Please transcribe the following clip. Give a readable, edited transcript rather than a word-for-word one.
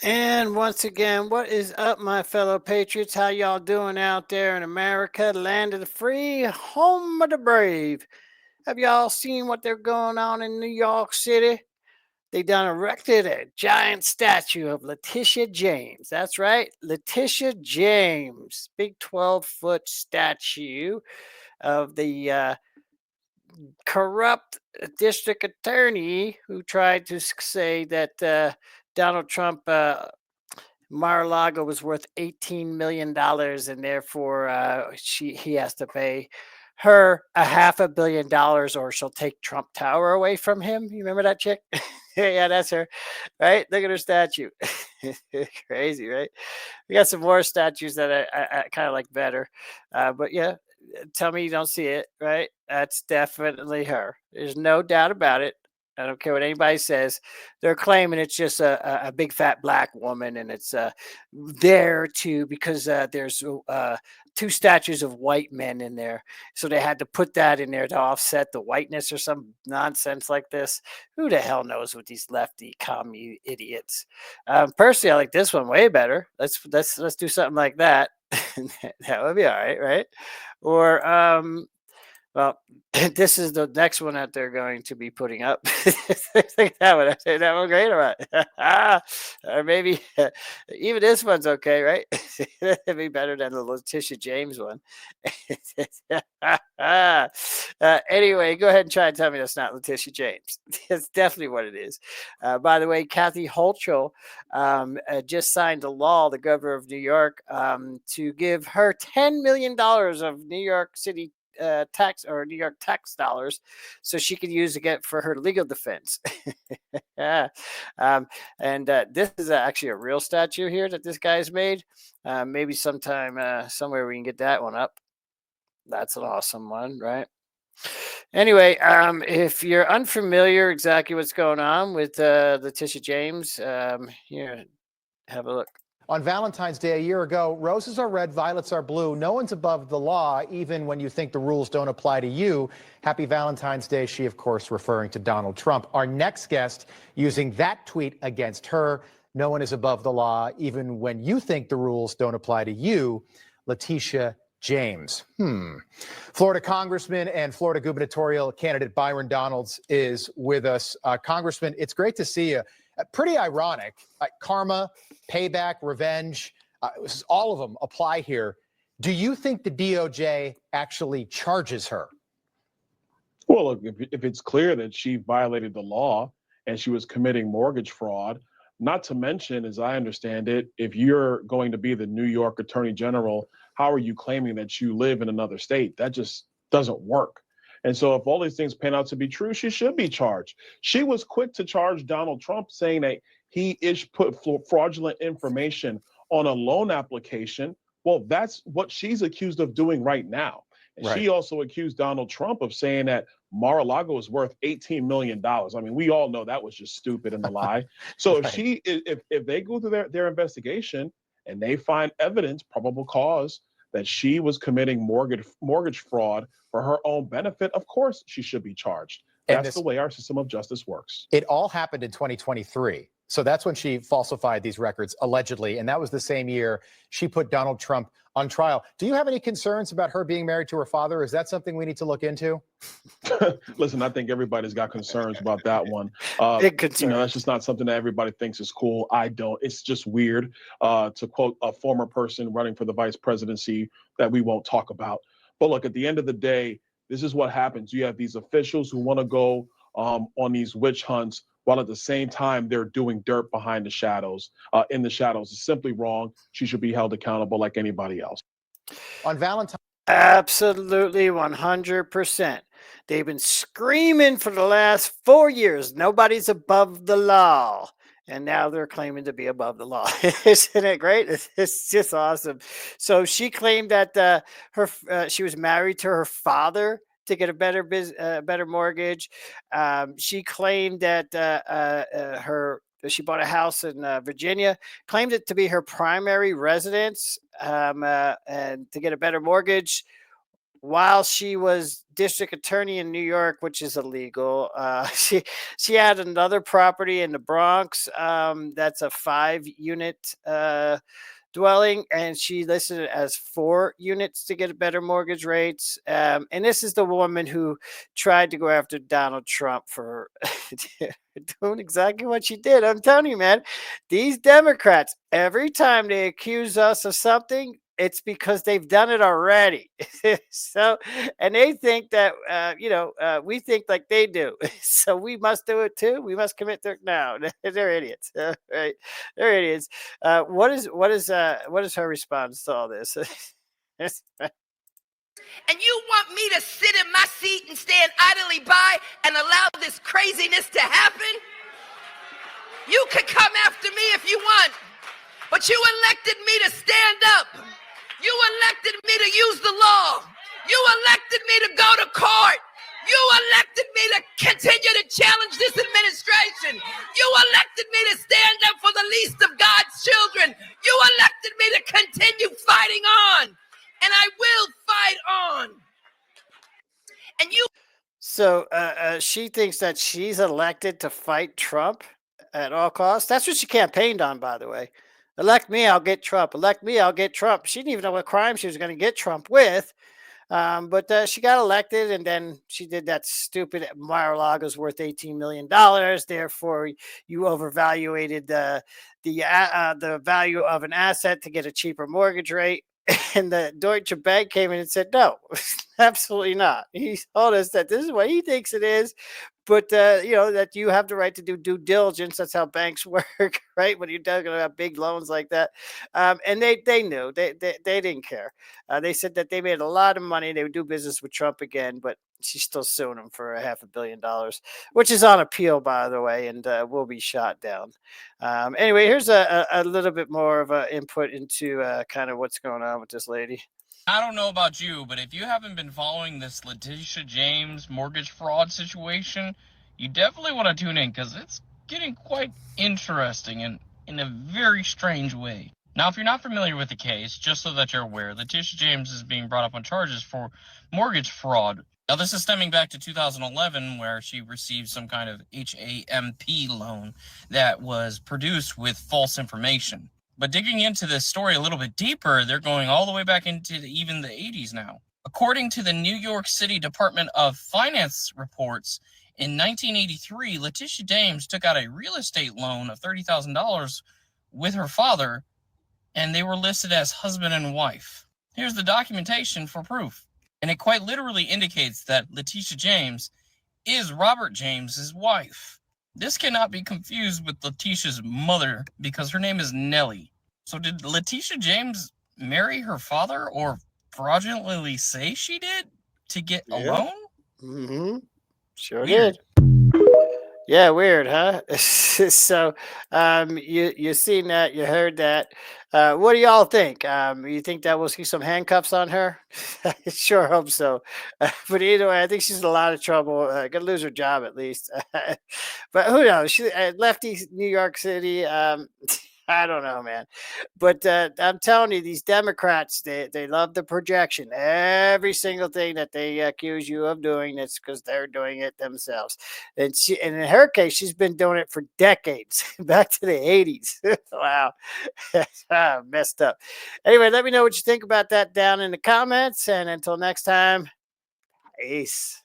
And once again, what is up, my fellow patriots? How y'all doing out there in America, land of the free, home of the brave? Have y'all seen what they're going on in New York City? They done erected a giant statue of Letitia James. That's right, Letitia James, big 12-foot statue of the corrupt district attorney who tried to say that Donald Trump Mar-a-Lago was worth $18 million, and therefore he has to pay her a $500 million, or she'll take Trump Tower away from him. You remember that chick? Yeah, that's her, right? Look at her statue. Crazy, right? We got some more statues that I kind of like better, but yeah, tell me you don't see it, right? That's definitely her. There's no doubt about it. I don't care what anybody says. They're claiming it's just a big fat black woman, and it's there too because there's two statues of white men in there, so they had to put that in there to offset the whiteness or some nonsense like this. Who the hell knows with these lefty commie idiots? Personally, I like this one way better. Let's do something like that. That would be all right, right? Or well, this is the next one that they're going to be putting up. Think that one. I say that one great or what? Or maybe even this one's okay, right? It'd be better than the Letitia James one. Anyway, go ahead and try and tell me that's not Letitia James. That's definitely what it is. By the way, Kathy Hochul just signed a law, the governor of New York, to give her $10 million of New York City tax or New York tax dollars, so she could use it for her legal defense. Yeah. And this is actually a real statue here that this guy's made. Maybe sometime somewhere we can get that one up. That's an awesome one, right? Anyway, if you're unfamiliar exactly what's going on with Letitia James, here, have a look. On Valentine's Day a year ago, roses are red, violets are blue. No one's above the law, even when you think the rules don't apply to you. Happy Valentine's Day. She, of course, referring to Donald Trump. Our next guest using that tweet against her. No one is above the law, even when you think the rules don't apply to you. Letitia James. Florida Congressman and Florida gubernatorial candidate Byron Donalds is with us. Congressman, it's great to see you. Pretty ironic. Karma, payback, revenge, all of them apply here. Do you think the DOJ actually charges her? Well, look, if it's clear that she violated the law and she was committing mortgage fraud, not to mention, as I understand it, if you're going to be the New York Attorney General, how are you claiming that you live in another state? That just doesn't work. And so if all these things pan out to be true, she should be charged. She was quick to charge Donald Trump, saying that he put fraudulent information on a loan application. Well, that's what she's accused of doing right now. And Right. she also accused Donald Trump of saying that Mar-a-Lago is worth $18 million. I mean, we all know that was just stupid and a lie. So Right. if they go through their investigation and they find evidence, probable cause, that she was committing mortgage fraud for her own benefit, of course she should be charged. That's the way our system of justice works. It all happened in 2023. So that's when she falsified these records, allegedly. And that was the same year she put Donald Trump on trial. Do you have any concerns about her being married to her father? Is that something we need to look into? Listen, I think everybody's got concerns about that one. Big concern. That's just not something that everybody thinks is cool. I don't. It's just weird, to quote a former person running for the vice presidency that we won't talk about. But look, at the end of the day, this is what happens. You have these officials who want to go on these witch hunts, while at the same time they're doing dirt behind the shadows. In the shadows, it's simply wrong. She should be held accountable like anybody else. On Valentine's. Absolutely, 100%. They've been screaming for the last 4 years, nobody's above the law. And now they're claiming to be above the law. Isn't it great? It's just awesome. So she claimed that she was married to her father to get a better mortgage. She claimed that she bought a house in Virginia, claimed it to be her primary residence, and to get a better mortgage. while she was district attorney in New York, which is illegal, she had another property in the Bronx. That's a 5 unit dwelling, and she listed it as 4 units to get better mortgage rates. And this is the woman who tried to go after Donald Trump for doing exactly what she did. I'm telling you, man, these Democrats, every time they accuse us of something, it's because they've done it already. So, and they think that, we think like they do. So we must do it too. We must commit their, no, they're idiots. Right? They're idiots. What is her response to all this? And you want me to sit in my seat and stand idly by and allow this craziness to happen? You can come after me if you want, but you elected me to stand up. You elected me to use the law. You elected me to go to court. You elected me to continue to challenge this administration. You elected me to stand up for the least of God's children. You elected me to continue fighting on, and I will fight on. And you. So she thinks that she's elected to fight Trump at all costs. That's what she campaigned on, by the way. Elect me, I'll get Trump. Elect me, I'll get Trump. She didn't even know what crime she was going to get Trump with. But she got elected, and then she did that stupid Mar-a-Lago's worth $18 million. Therefore, you overvaluated the value of an asset to get a cheaper mortgage rate. And the Deutsche Bank came in and said, no, absolutely not. He told us that this is what he thinks it is, but that you have the right to do due diligence. That's how banks work, right? When you're talking about big loans like that, and they knew they didn't care. They said that they made a lot of money. They would do business with Trump again, but she's still suing him for $500 million, which is on appeal, by the way, and will be shot down. Anyway, here's a little bit more of an input into kind of what's going on with this lady. I don't know about you, but if you haven't been following this Letitia James mortgage fraud situation, you definitely want to tune in because it's getting quite interesting and in a very strange way. Now, if you're not familiar with the case, just so that you're aware, Letitia James is being brought up on charges for mortgage fraud. Now, this is stemming back to 2011, where she received some kind of HAMP loan that was produced with false information. But digging into this story a little bit deeper, they're going all the way back into even the 80s now. According to the New York City Department of Finance reports, in 1983, Letitia James took out a real estate loan of $30,000 with her father, and they were listed as husband and wife. Here's the documentation for proof. And it quite literally indicates that Letitia James is Robert James's wife. This cannot be confused with Letitia's mother because her name is Nellie. So did Letitia James marry her father or fraudulently say she did to get a loan? Mm-hmm. Sure Weird. did. Yeah, weird, huh? So you seen that, you heard that. What do y'all think? You think that we'll see some handcuffs on her? I sure hope so. But either way, I think she's in a lot of trouble. Gonna lose her job at least. But who knows? She lefty New York City. I don't know, man. But I'm telling you, these Democrats, they love the projection. Every single thing that they accuse you of doing, it's because they're doing it themselves. And in her case, she's been doing it for decades, back to the 80s. Wow. Messed up. Anyway, let me know what you think about that down in the comments. And until next time, peace.